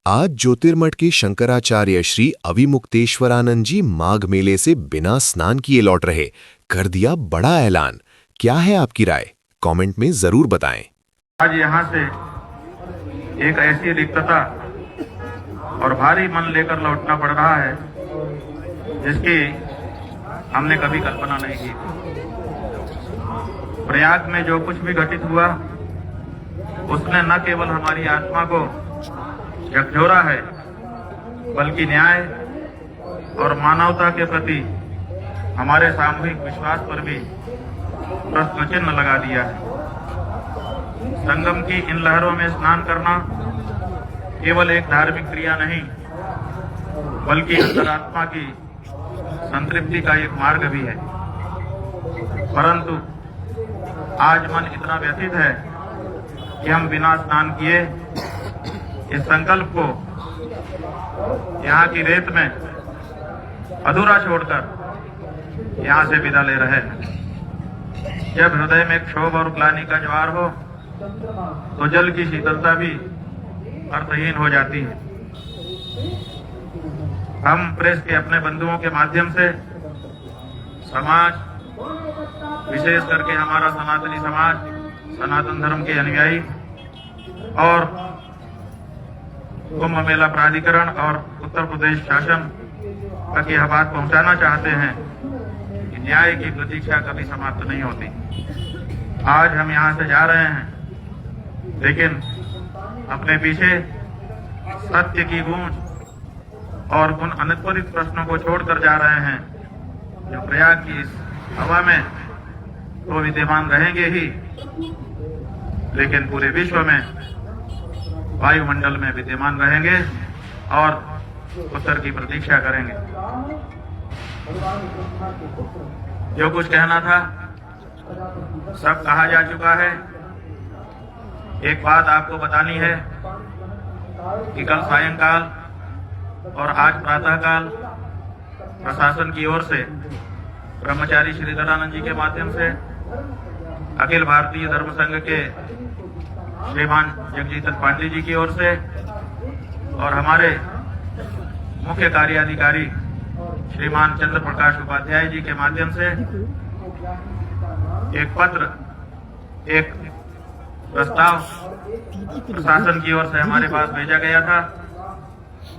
आज ज्योतिर्मठ के शंकराचार्य श्री अविमुक्तेश्वरानंद जी माघ मेले से बिना स्नान किए लौट रहे। कर दिया बड़ा ऐलान। क्या है आपकी राय? कमेंट में जरूर बताएं। आज यहाँ से एक ऐसी रिक्तता और भारी मन लेकर लौटना पड़ रहा है जिसकी हमने कभी कल्पना नहीं की। प्रयाग में जो कुछ भी घटित हुआ उसने न केवल हमारी आत्मा को झकझोरा है बल्कि न्याय और मानवता के प्रति हमारे सामूहिक विश्वास पर भी प्रश्न चिन्ह लगा दिया है। संगम की इन लहरों में स्नान करना केवल एक धार्मिक क्रिया नहीं बल्कि अंतरात्मा की संतृप्ति का एक मार्ग भी है। परंतु आज मन इतना व्यथित है कि हम बिना स्नान किए इस संकल्प को यहाँ की रेत में अधूरा छोड़कर यहाँ से विदा ले रहे हैं। जब हृदय में क्षोभ और ग्लानि का ज्वार हो तो जल की शीतलता भी अर्थहीन हो जाती है। हम प्रेस के अपने बंधुओं के माध्यम से समाज, विशेष करके हमारा सनातनी समाज, सनातन धर्म के अनुयायी और कुंभ मेला प्राधिकरण और उत्तर प्रदेश शासन तक यह बात पहुंचाना चाहते हैं कि न्याय की प्रतीक्षा कभी समाप्त नहीं होती। आज हम यहां से जा रहे हैं लेकिन अपने पीछे सत्य की गूंज और उन अनुत्तरित प्रश्नों को छोड़कर जा रहे हैं जो प्रयाग की इस हवा में तो विद्यमान रहेंगे ही लेकिन पूरे विश्व में वायुमंडल में विद्यमान रहेंगे और उत्तर की प्रतीक्षा करेंगे। जो कुछ कहना था सब कहा जा चुका है। एक बात आपको बतानी है कि कल सायंकाल और आज प्रातःकाल प्रशासन की ओर से ब्रह्मचारी श्रीधरानंद जी के माध्यम से अखिल भारतीय धर्म संघ के श्रीमान जगजीतन पांडे जी की ओर से और हमारे मुख्य कार्याधिकारी श्रीमान चंद्र प्रकाश उपाध्याय जी के माध्यम से एक पत्र, एक प्रस्ताव प्रशासन की ओर से हमारे पास भेजा गया था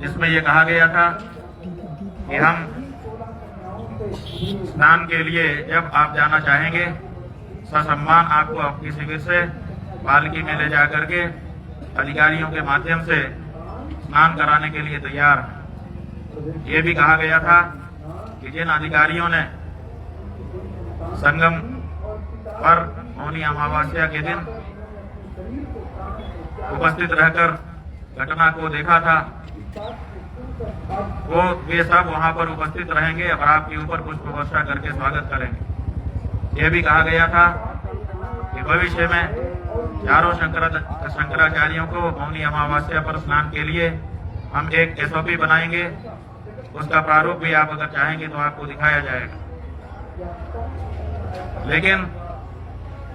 जिसमें यह कहा गया था कि हम स्नान के लिए जब आप जाना चाहेंगे ससम्मान आपको आपकी शिविर से पालकी में ले जाकर के अधिकारियों के माध्यम से स्नान कराने के लिए तैयार है। ये भी कहा गया था कि जिन अधिकारियों ने संगम पर मौनी अमावस्या के दिन उपस्थित रहकर घटना को देखा था वो वे सब वहां पर उपस्थित रहेंगे और आपके ऊपर पुष्प वर्षा करके स्वागत करेंगे। यह भी कहा गया था कि भविष्य में चारों शंकराचार्यों को मौनी अमावस्या पर स्नान के लिए हम एक SOP बनाएंगे। उसका प्रारूप भी आप अगर चाहेंगे तो आपको दिखाया जाएगा। लेकिन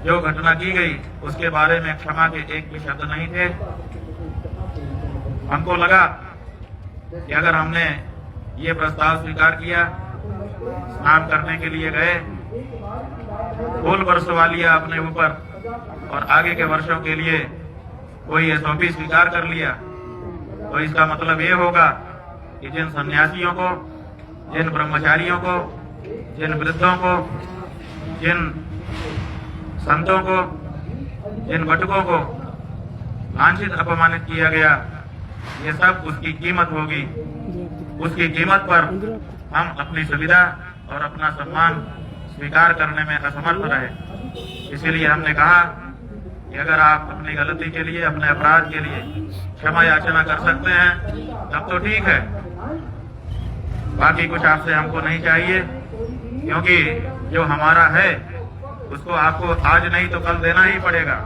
जो घटना की गई उसके बारे में क्षमा के एक भी शब्द नहीं थे। हमको लगा कि अगर हमने ये प्रस्ताव स्वीकार किया, स्नान करने के लिए गए, फूल बरसवा लिया अपने ऊपर और आगे के वर्षों के लिए कोई SOP स्वीकार कर लिया तो इसका मतलब ये होगा कि जिन सन्यासियों को, जिन ब्रह्मचारियों को, जिन वृद्धों को, जिन संतों को, जिन बटुकों को लांछित अपमानित किया गया, ये सब उसकी कीमत होगी। उसकी कीमत पर हम अपनी सुविधा और अपना सम्मान स्वीकार करने में असमर्थ रहे। इसीलिए हमने कहा कि अगर आप अपनी गलती के लिए, अपने अपराध के लिए क्षमा याचना कर सकते हैं तब तो ठीक है। बाकी कुछ आपसे हमको नहीं चाहिए क्योंकि जो हमारा है उसको आपको आज नहीं तो कल देना ही पड़ेगा।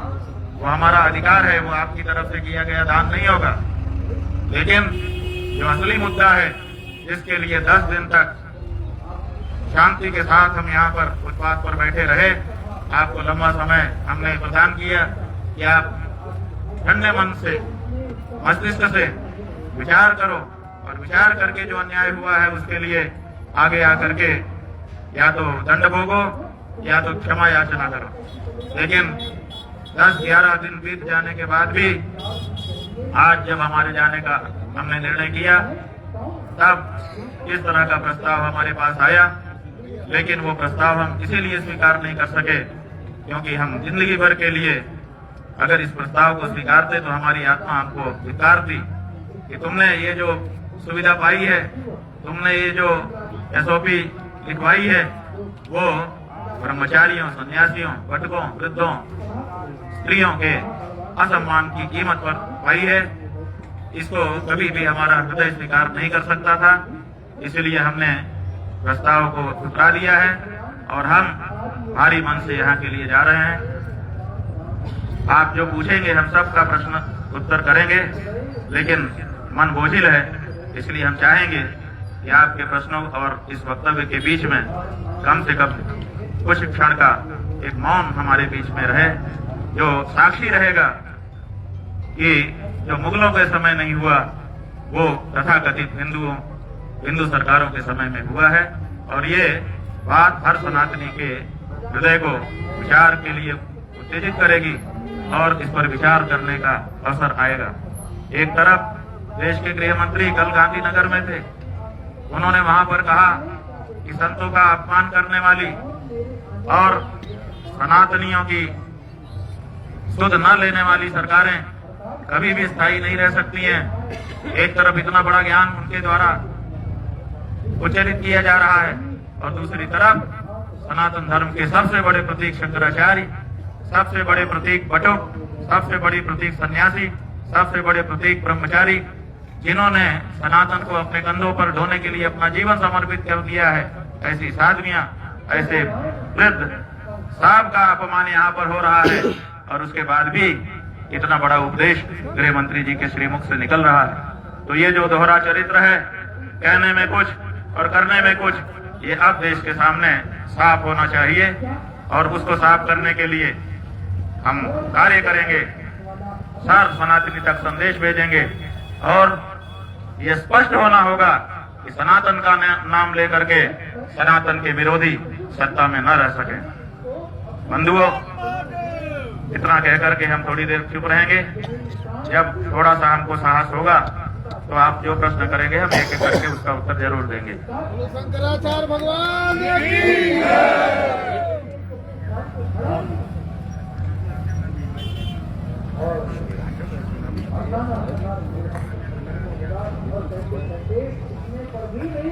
वो हमारा अधिकार है, वो आपकी तरफ से किया गया दान नहीं होगा। लेकिन जो असली मुद्दा है जिसके लिए 10 दिन तक शांति के साथ हम यहाँ पर फुटपाथ पर बैठे रहे, आपको लंबा समय हमने प्रदान किया कि आप ठंडे मन से, मस्तिष्क से विचार करो और विचार करके जो अन्याय हुआ है उसके लिए आगे आकर के या तो दंड भोगो या तो क्षमा याचना करो। लेकिन 10-11 दिन बीत जाने के बाद भी आज जब हमारे जाने का हमने निर्णय किया तब इस तरह का प्रस्ताव हमारे पास आया, लेकिन वो प्रस्ताव हम इसीलिए स्वीकार नहीं कर सके क्योंकि हम जिंदगी भर के लिए अगर इस प्रस्ताव को स्वीकारते तो हमारी आत्मा हमको धिक्कारती कि तुमने ये जो सुविधा पाई है, तुमने ये जो एसओपी लिखवाई है, वो ब्रह्मचारियों, सन्यासियों, भटकों, वृद्धों, स्त्रियों के असम्मान की कीमत पर पाई है। इसको कभी भी हमारा हृदय स्वीकार नहीं कर सकता था, इसलिए हमने प्रस्ताव को ठुकरा दिया है और हम भारी मन से यहाँ के लिए जा रहे हैं। आप जो पूछेंगे हम सब का प्रश्न उत्तर करेंगे, लेकिन मन बोझिल है, इसलिए हम चाहेंगे कि आपके प्रश्नों और इस वक्तव्य के बीच में कम से कम कुछ क्षण का एक मौन हमारे बीच में रहे, जो साक्षी रहेगा कि जो मुगलों के समय नहीं हुआ वो तथाकथित हिंदू सरकारों के समय में हुआ है। और ये बात हर सनातनी के हृदय को विचार के लिए उत्तेजित करेगी और इस पर विचार करने का अवसर आएगा। एक तरफ देश के गृह मंत्री कल गांधीनगर में थे, उन्होंने वहां पर कहा कि संतों का अपमान करने वाली और सनातनियों की सुध न लेने वाली सरकारें कभी भी स्थायी नहीं रह सकती हैं। एक तरफ इतना बड़ा ज्ञान उनके द्वारा उच्चारित किया जा रहा है और दूसरी तरफ सनातन धर्म के सबसे बड़े प्रतीक शंकराचार्य, सबसे बड़े प्रतीक बटुक, सबसे बड़ी प्रतीक सन्यासी, सबसे बड़े प्रतीक ब्रह्मचारी, जिन्होंने सनातन को अपने कंधों पर ढोने के लिए अपना जीवन समर्पित कर दिया है, ऐसी साधवियां, ऐसे वृद्ध सबका अपमान यहाँ पर हो रहा है और उसके बाद भी इतना बड़ा उपदेश गृह मंत्री जी के श्रीमुख से निकल रहा है। तो ये जो दोहरा चरित्र है, कहने में कुछ और करने में कुछ, ये अब देश के सामने साफ होना चाहिए और उसको साफ करने के लिए हम कार्य करेंगे, सर्व सनातनी तक संदेश भेजेंगे और ये स्पष्ट होना होगा कि सनातन का नाम लेकर के सनातन के विरोधी सत्ता में न रह सके। बंधुओं, इतना कहकर के हम थोड़ी देर चुप रहेंगे। जब थोड़ा सा हमको साहस होगा तो आप जो प्रश्न करेंगे हम एक एक करके उसका उत्तर जरूर देंगे। शंकराचार्य भगवान की